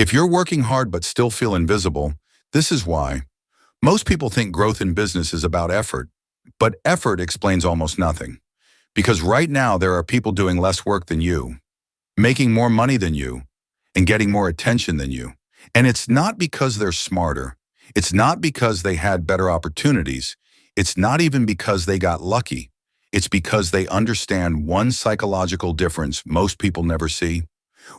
If you're working hard but still feel invisible, this is why. Most people think growth in business is about effort, but effort explains almost nothing. Because right now there are people doing less work than you, making more money than you, and getting more attention than you. And it's not because they're smarter. It's not because they had better opportunities. It's not even because they got lucky. It's because they understand one psychological difference most people never see.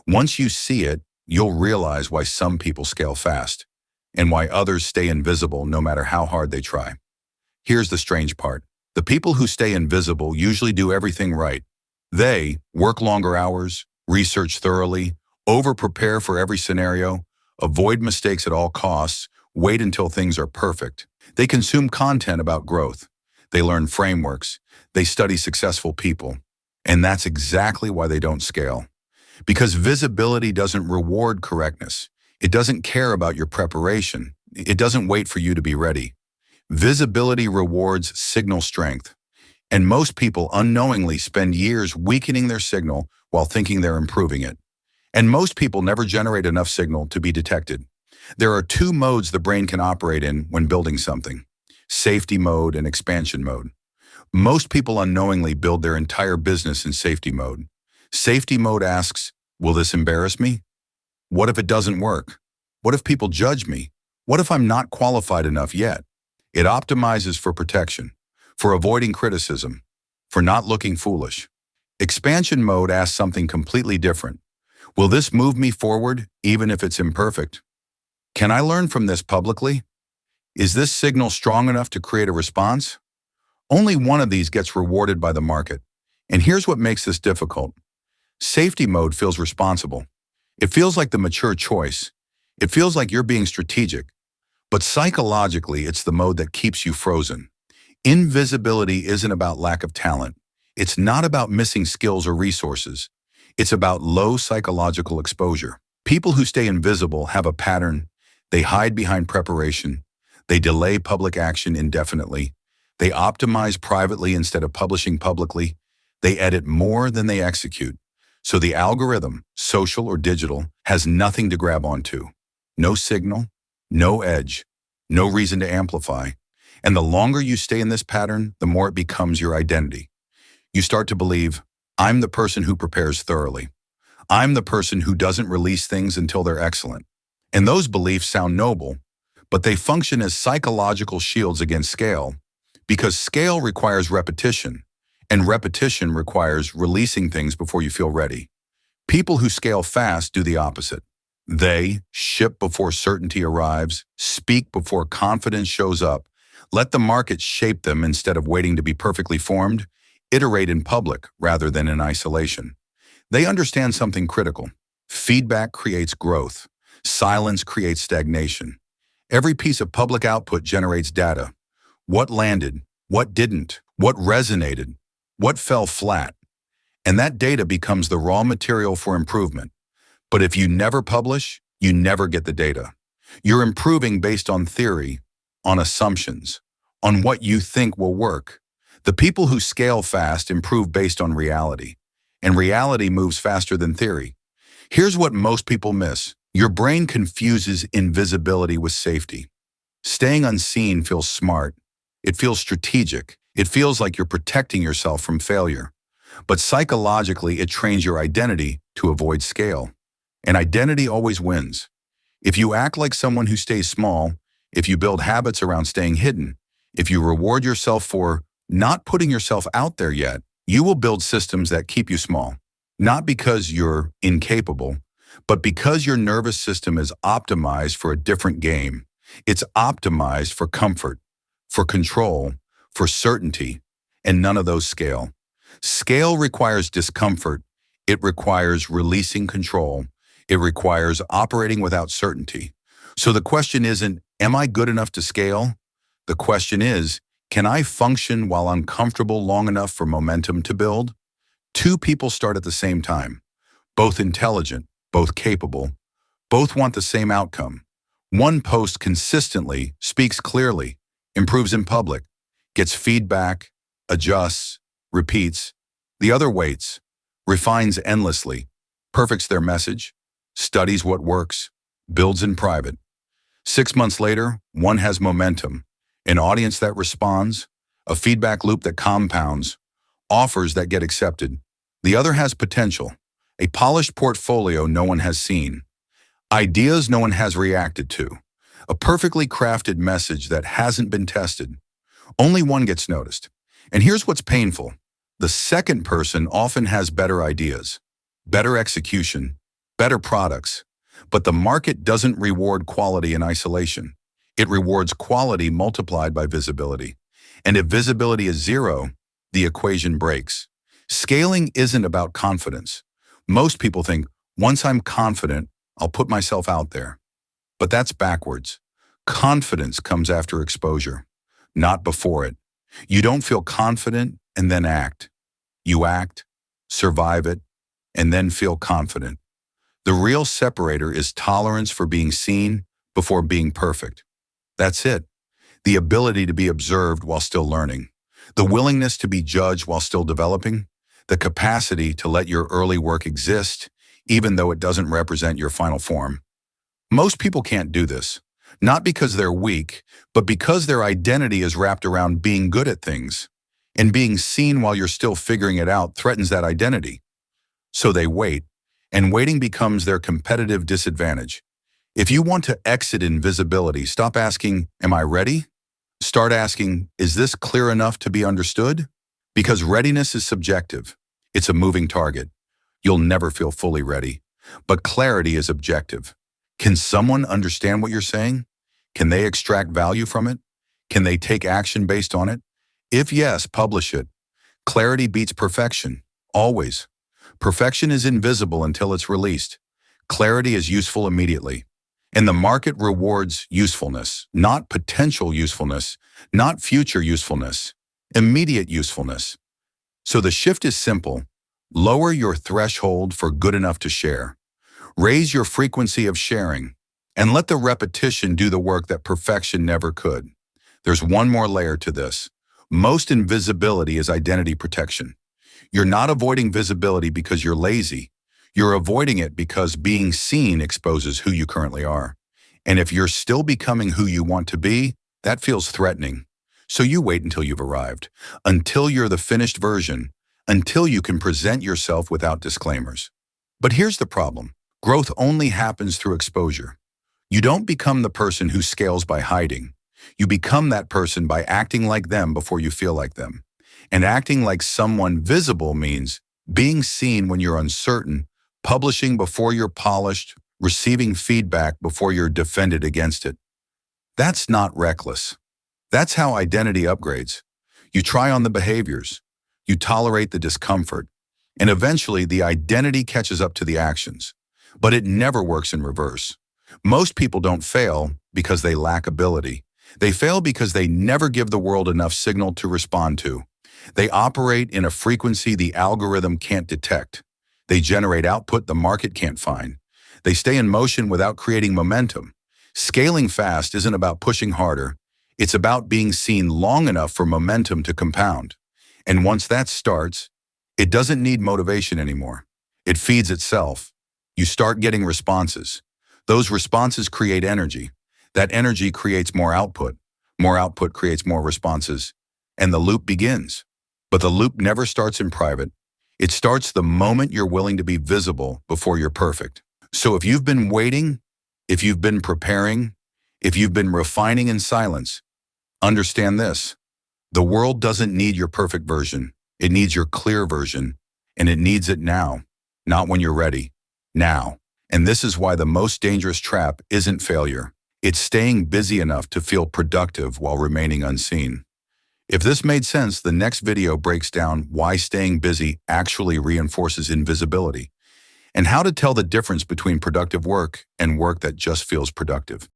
Once you see it, you'll realize why some people scale fast and why others stay invisible no matter how hard they try. Here's the strange part. The people who stay invisible usually do everything right. They work longer hours, research thoroughly, over-prepare for every scenario, avoid mistakes at all costs, wait until things are perfect. They consume content about growth. They learn frameworks. They study successful people. And that's exactly why they don't scale. Because visibility doesn't reward correctness. It doesn't care about your preparation. It doesn't wait for you to be ready. Visibility rewards signal strength. And most people unknowingly spend years weakening their signal while thinking they're improving it. And most people never generate enough signal to be detected. There are two modes the brain can operate in when building something: safety mode and expansion mode. Most people unknowingly build their entire business in safety mode. Safety mode asks, will this embarrass me? What if it doesn't work? What if people judge me? What if I'm not qualified enough yet? It optimizes for protection, for avoiding criticism, for not looking foolish. Expansion mode asks something completely different. Will this move me forward, even if it's imperfect? Can I learn from this publicly? Is this signal strong enough to create a response? Only one of these gets rewarded by the market. And here's what makes this difficult. Safety mode feels responsible. It feels like the mature choice. It feels like you're being strategic. But psychologically, it's the mode that keeps you frozen. Invisibility isn't about lack of talent. It's not about missing skills or resources. It's about low psychological exposure. People who stay invisible have a pattern. They hide behind preparation. They delay public action indefinitely. They optimize privately instead of publishing publicly. They edit more than they execute. So the algorithm, social or digital, has nothing to grab onto. No signal, no edge, no reason to amplify. And the longer you stay in this pattern, the more it becomes your identity. You start to believe, I'm the person who prepares thoroughly. I'm the person who doesn't release things until they're excellent. And those beliefs sound noble, but they function as psychological shields against scale, because scale requires repetition, and repetition requires releasing things before you feel ready. People who scale fast do the opposite. They ship before certainty arrives, speak before confidence shows up, let the market shape them instead of waiting to be perfectly formed, iterate in public rather than in isolation. They understand something critical. Feedback creates growth. Silence creates stagnation. Every piece of public output generates data. What landed, what didn't, what resonated, what fell flat. And that data becomes the raw material for improvement. But if you never publish, you never get the data. You're improving based on theory, on assumptions, on what you think will work. The people who scale fast improve based on reality, and reality moves faster than theory. Here's what most people miss. Your brain confuses invisibility with safety. Staying unseen feels smart. It feels strategic. It feels like you're protecting yourself from failure. But psychologically, it trains your identity to avoid scale. And identity always wins. If you act like someone who stays small, if you build habits around staying hidden, if you reward yourself for not putting yourself out there yet, you will build systems that keep you small. Not because you're incapable, but because your nervous system is optimized for a different game. It's optimized for comfort, for control, for certainty, and none of those scale. Scale requires discomfort. It requires releasing control. It requires operating without certainty. So the question isn't, am I good enough to scale? The question is, can I function while uncomfortable long enough for momentum to build? Two people start at the same time, both intelligent, both capable, both want the same outcome. One posts consistently, speaks clearly, improves in public, gets feedback, adjusts, repeats. The other waits, refines endlessly, perfects their message, studies what works, builds in private. 6 months later, one has momentum, an audience that responds, a feedback loop that compounds, offers that get accepted. The other has potential, a polished portfolio no one has seen, ideas no one has reacted to, a perfectly crafted message that hasn't been tested. Only one gets noticed. And here's what's painful. The second person often has better ideas, better execution, better products, but the market doesn't reward quality in isolation. It rewards quality multiplied by visibility. And if visibility is zero, the equation breaks. Scaling isn't about confidence. Most people think, once I'm confident, I'll put myself out there. But that's backwards. Confidence comes after exposure, not before it. You don't feel confident and then act. You act, survive it, and then feel confident. The real separator is tolerance for being seen before being perfect. That's it. The ability to be observed while still learning. The willingness to be judged while still developing. The capacity to let your early work exist, even though it doesn't represent your final form. Most people can't do this, not because they're weak, but because their identity is wrapped around being good at things. And being seen while you're still figuring it out threatens that identity. So they wait, and waiting becomes their competitive disadvantage. If you want to exit invisibility, stop asking, "Am I ready?" Start asking, "Is this clear enough to be understood?" Because readiness is subjective. It's a moving target. You'll never feel fully ready. But clarity is objective. Can someone understand what you're saying? Can they extract value from it? Can they take action based on it? If yes, publish it. Clarity beats perfection, always. Perfection is invisible until it's released. Clarity is useful immediately. And the market rewards usefulness, not potential usefulness, not future usefulness, immediate usefulness. So the shift is simple. Lower your threshold for good enough to share. Raise your frequency of sharing, and let the repetition do the work that perfection never could. There's one more layer to this. Most invisibility is identity protection. You're not avoiding visibility because you're lazy. You're avoiding it because being seen exposes who you currently are. And if you're still becoming who you want to be, that feels threatening. So you wait until you've arrived, until you're the finished version, until you can present yourself without disclaimers. But here's the problem. Growth only happens through exposure. You don't become the person who scales by hiding. You become that person by acting like them before you feel like them. And acting like someone visible means being seen when you're uncertain, publishing before you're polished, receiving feedback before you're defended against it. That's not reckless. That's how identity upgrades. You try on the behaviors. You tolerate the discomfort. And eventually the identity catches up to the actions. But it never works in reverse. Most people don't fail because they lack ability. They fail because they never give the world enough signal to respond to. They operate in a frequency the algorithm can't detect. They generate output the market can't find. They stay in motion without creating momentum. Scaling fast isn't about pushing harder. It's about being seen long enough for momentum to compound. And once that starts, it doesn't need motivation anymore. It feeds itself. You start getting responses. Those responses create energy. That energy creates more output. More output creates more responses. And the loop begins. But the loop never starts in private. It starts the moment you're willing to be visible before you're perfect. So if you've been waiting, if you've been preparing, if you've been refining in silence, understand this. The world doesn't need your perfect version. It needs your clear version. And it needs it now, not when you're ready. Now. And this is why the most dangerous trap isn't failure. It's staying busy enough to feel productive while remaining unseen. If this made sense, the next video breaks down why staying busy actually reinforces invisibility and how to tell the difference between productive work and work that just feels productive.